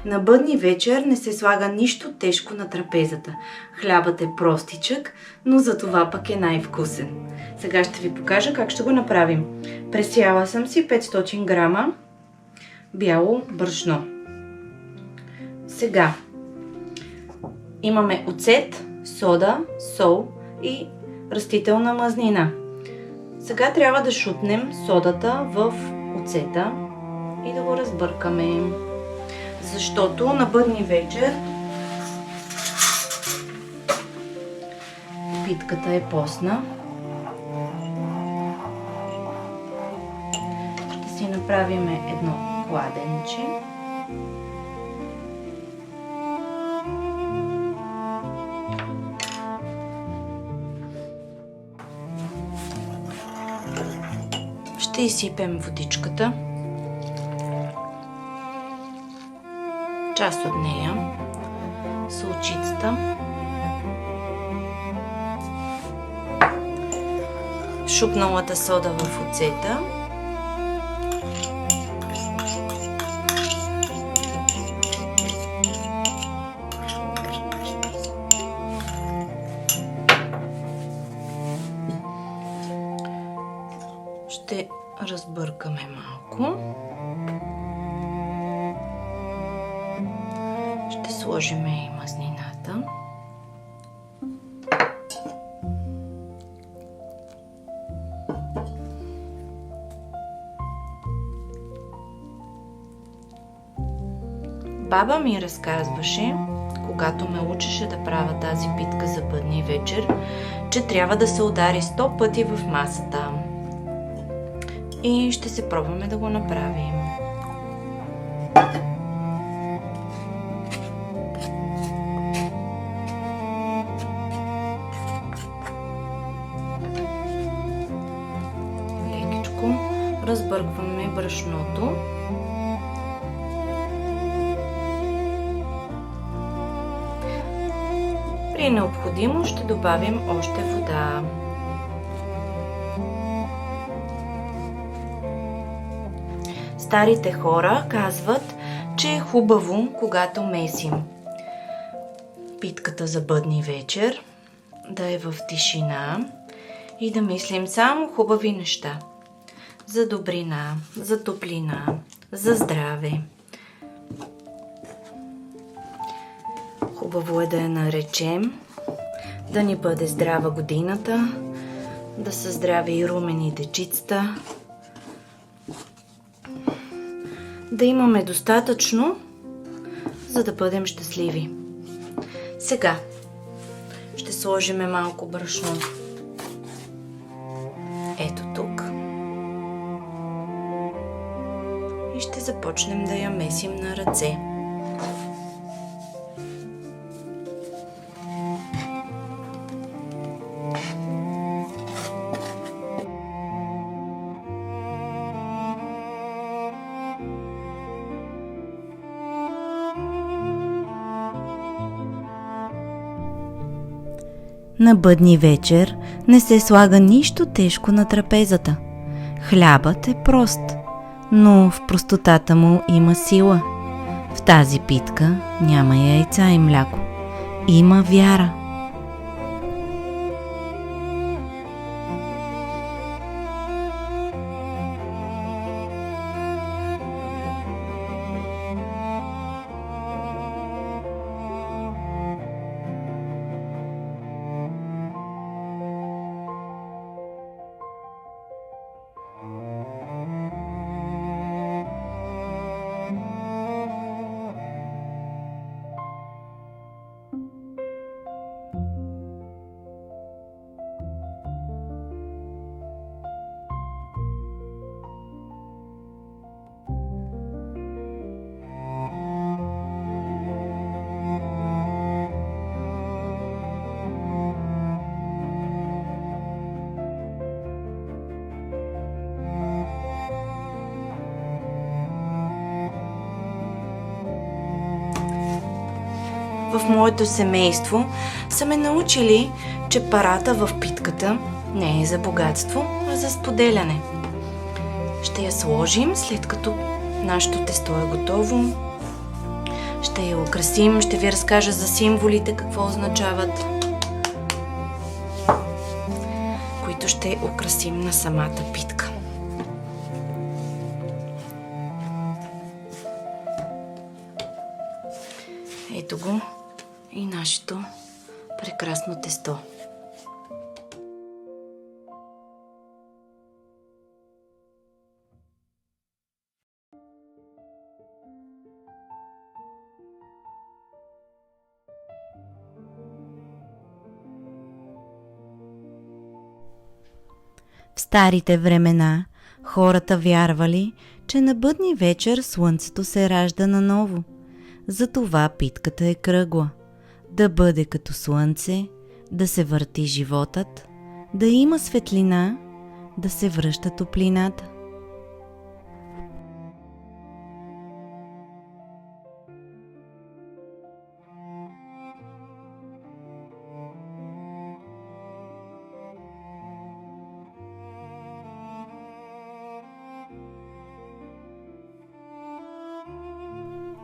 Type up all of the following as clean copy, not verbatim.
На бъдни вечер не се слага нищо тежко на трапезата. Хлябът е простичък, но за това пък е най-вкусен. Сега ще ви покажа как ще го направим. Пресяла съм си 500 грама бяло брашно. Сега имаме оцет, сода, сол и растителна мазнина. Сега трябва да шутнем содата в оцета и да го разбъркаме. Защото на бъдни вечер питката е постна. Ще си направим едно кладенче. Ще изсипем водичката, част от нея, солчицата, шупналата сода в оцета, ще разбъркаме малко. Ще сложим и мазнината. Баба ми разказваше, когато ме учеше да правя тази питка за бъдни вечер, че трябва да се удари 100 пъти в масата. И ще се пробваме да го направим. Лекичко разбъркваме брашното. При необходимост ще добавим още вода. Старите хора казват, че е хубаво, когато месим питката за бъдни вечер, да е в тишина и да мислим само хубави неща. За добрина, за топлина, за здраве. Хубаво е да я наречем, да ни бъде здрава годината, да са здрави и румени дечицата, да имаме достатъчно, за да бъдем щастливи. Сега ще сложим малко брашно. Ето тук. И ще започнем да я месим на ръце. На бъдни вечер не се слага нищо тежко на трапезата. Хлябът е прост, но в простотата му има сила. В тази питка няма яйца и мляко. Има вяра. В моето семейство са ме научили, че парата в питката не е за богатство, а за споделяне. Ще я сложим, след като нашето тесто е готово. Ще я украсим, ще ви разкажа за символите, какво означават, които ще украсим на самата питка. Ето го и нашето прекрасно тесто. В старите времена хората вярвали, че на бъдни вечер слънцето се ражда наново. Затова питката е кръгла. Да бъде като слънце, да се върти животът, да има светлина, да се връща топлината.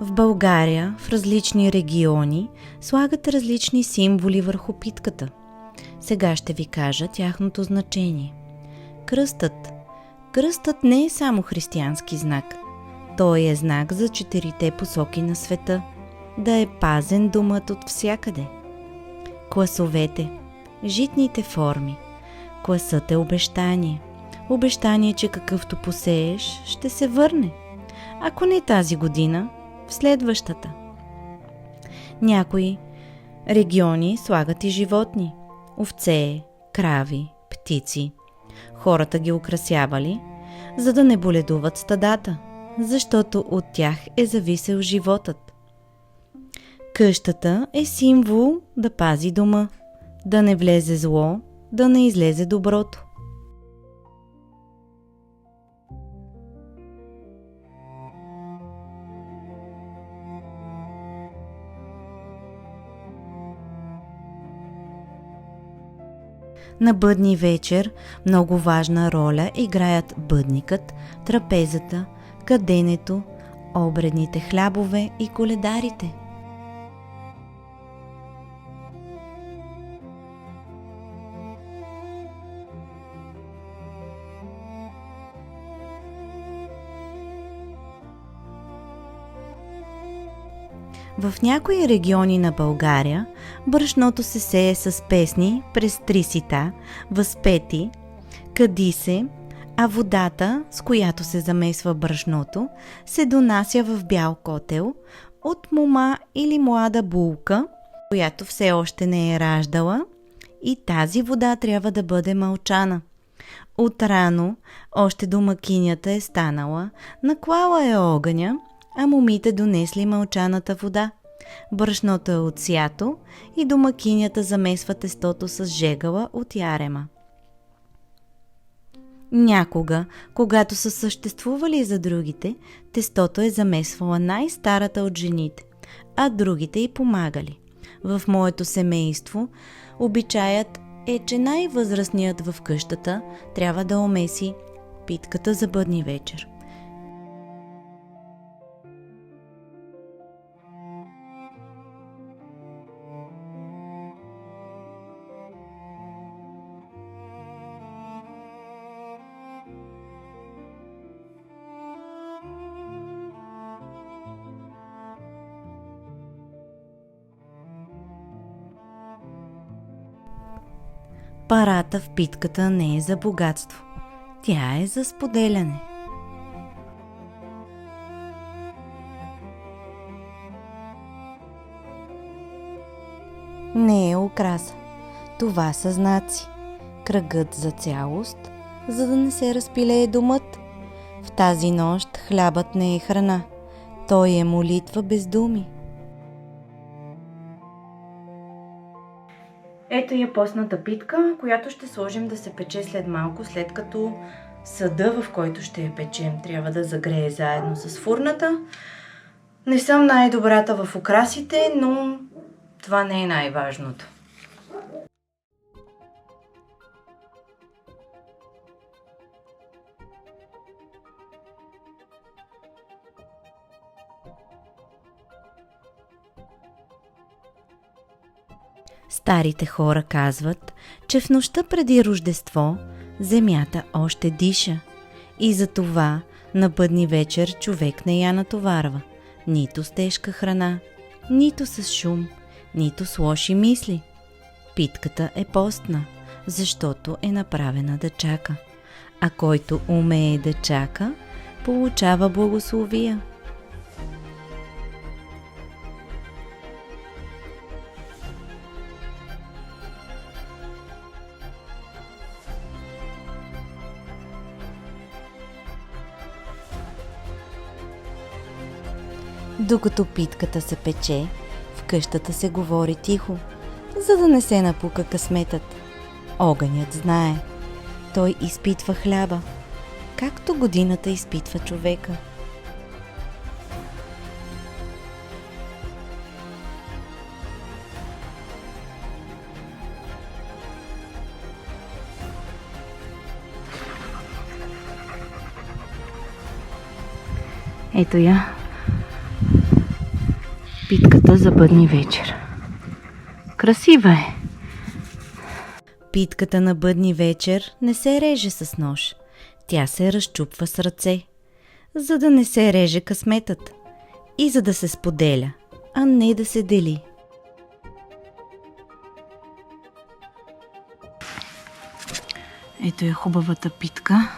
В България, в различни региони, слагат различни символи върху питката. Сега ще ви кажа тяхното значение. Кръстът. Кръстът не е само християнски знак. Той е знак за четирите посоки на света. Да е пазен домът от всякъде. Класовете. Житните форми. Класът е обещание. Обещание, че какъвто посееш, ще се върне. Ако не тази година, в следващата. Някои региони слагат и животни. Овце, крави, птици. Хората ги украсявали, за да не боледуват стадата, защото от тях е зависел животът. Къщата е символ да пази дома, да не влезе зло, да не излезе доброто. На бъдни вечер много важна роля играят бъдникът, трапезата, каденето, обредните хлябове и коледарите. В някои региони на България брашното се сее с песни през 3 сита, възпети, кади се, а водата, с която се замесва брашното, се донася в бял котел от мома или млада булка, която все още не е раждала, и тази вода трябва да бъде мълчана. Отрано още домакинята е станала, наклала е огъня, а момите донесли мълчаната вода. Брашното е отсято и домакинята замесва тестото с жегала от ярема. Някога, когато са съществували за другите, тестото е замесвала най-старата от жените, а другите й помагали. В моето семейство обичаят е, че най-възрастният в къщата трябва да омеси питката за бъдни вечер. Парата в питката не е за богатство. Тя е за споделяне. Не е украса. Това са знаци. Кръгът за цялост, за да не се разпилее домът. В тази нощ хлябът не е храна. Той е молитва без думи. Ето я постната питка, която ще сложим да се пече след малко, след като съда, в който ще я печем, трябва да загрее заедно с фурната. Не съм най-добрата в украсите, но това не е най-важното. Старите хора казват, че в нощта преди Рождество земята още диша и затова на бъдни вечер човек не я натоварва нито с тежка храна, нито с шум, нито с лоши мисли. Питката е постна, защото е направена да чака, а който умее да чака, получава благословия. Докато питката се пече, в къщата се говори тихо, за да не се напука късметът. Огънят знае. Той изпитва хляба, както годината изпитва човека. Ето я. Питката за бъдни вечер. Красива е. Питката на бъдни вечер не се реже с нож. Тя се разчупва с ръце, за да не се реже късметът и за да се споделя, а не да се дели. Ето е хубавата питка.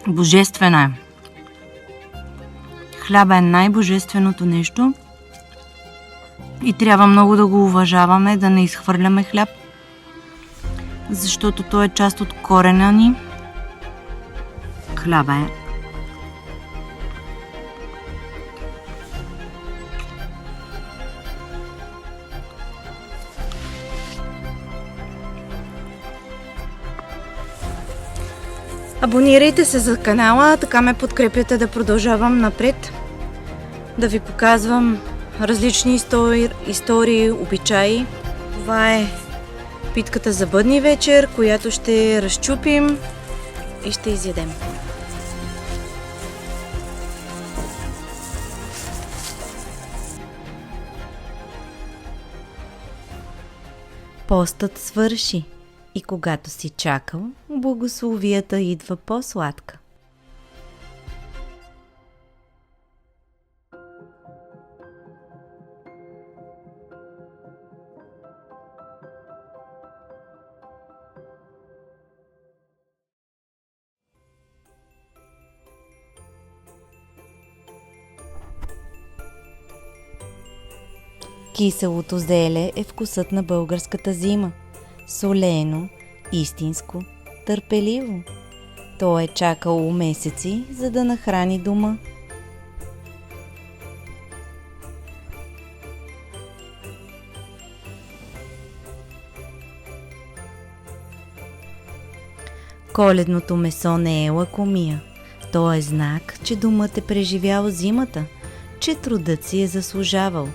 Божествена е. Хляба е най-божественото нещо и трябва много да го уважаваме, да не изхвърляме хляб, защото той е част от корена ни. Хляба е. Абонирайте се за канала, така ме подкрепяте да продължавам напред, да ви показвам различни истории, обичаи. Това е питката за бъдни вечер, която ще разчупим и ще изядем. Постът свърши. И когато си чакал, благословията идва по-сладка. Киселото зеле е вкусът на българската зима. Солено, истинско, търпеливо. То е чакало месеци, за да нахрани дома. Коледното месо не е лакомия. То е знак, че домът е преживял зимата, че трудът си е заслужавал.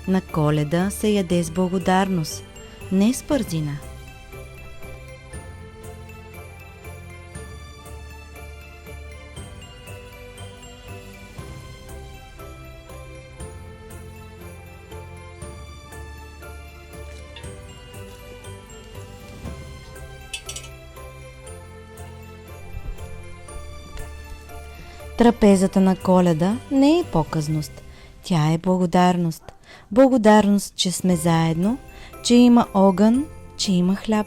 На Коледа се яде с благодарност, не с бързина. Трапезата на Коледа не е показност, тя е благодарност. Благодарност, че сме заедно, че има огън, че има хляб.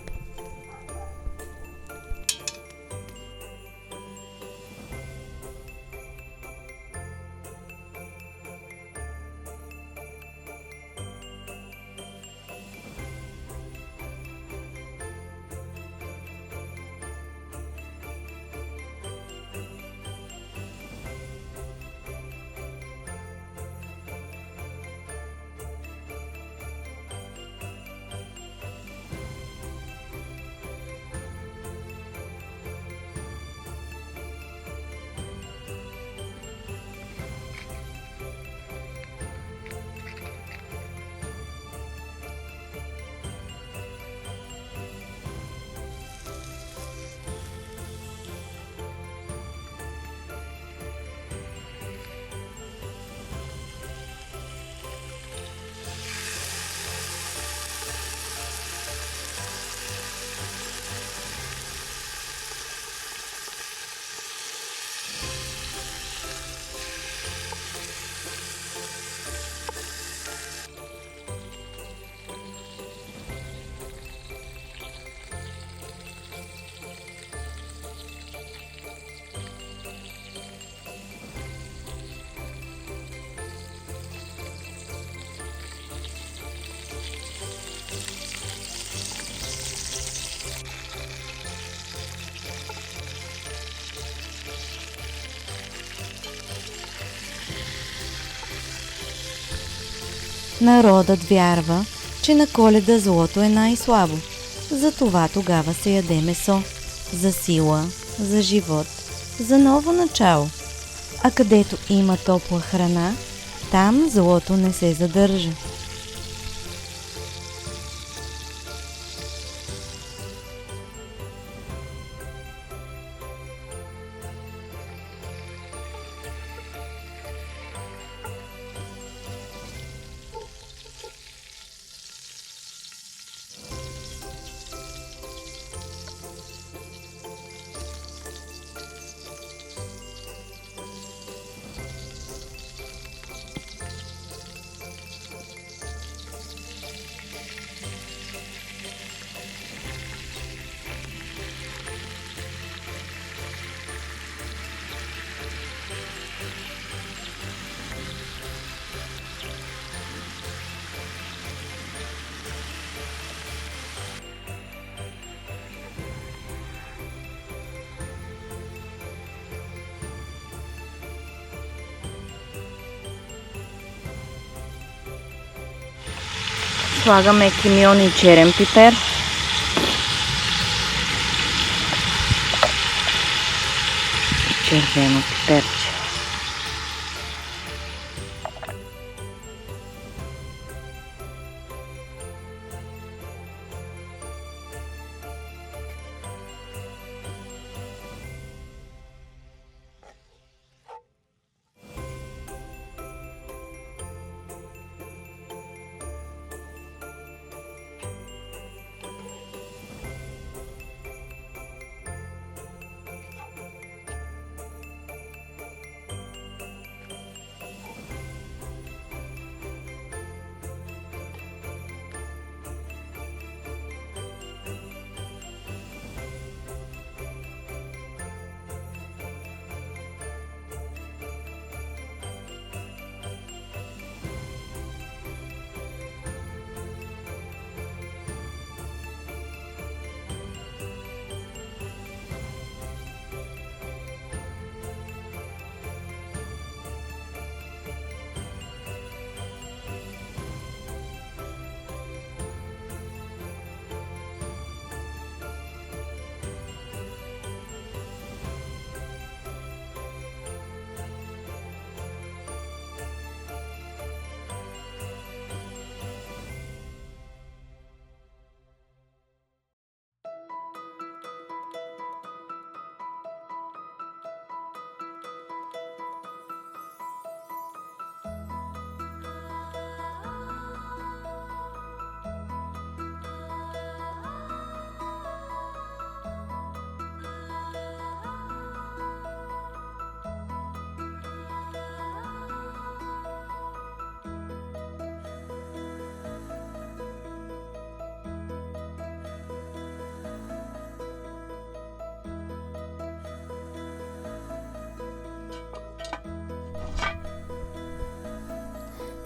Народът вярва, че на Коледа злото е най-слабо. Затова тогава се яде месо. За сила, за живот, за ново начало. А където има топла храна, там злото не се задържа. Слагаме кимион и черен пипер. Червено пиперче.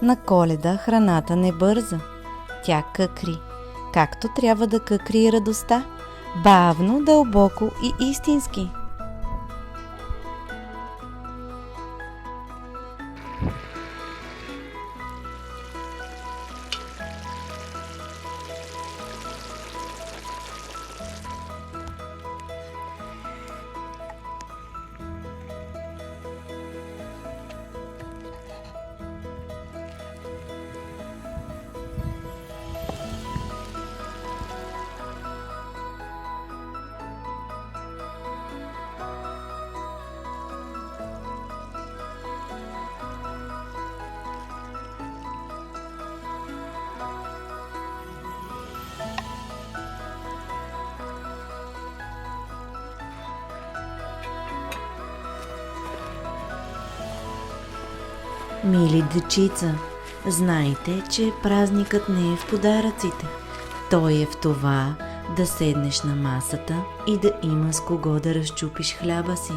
На Коледа храната не бърза. Тя къкри, както трябва да къкри и радостта, бавно, дълбоко и истински. Мили дечица, знайте, че празникът не е в подаръците. Той е в това да седнеш на масата и да има с кого да разчупиш хляба си.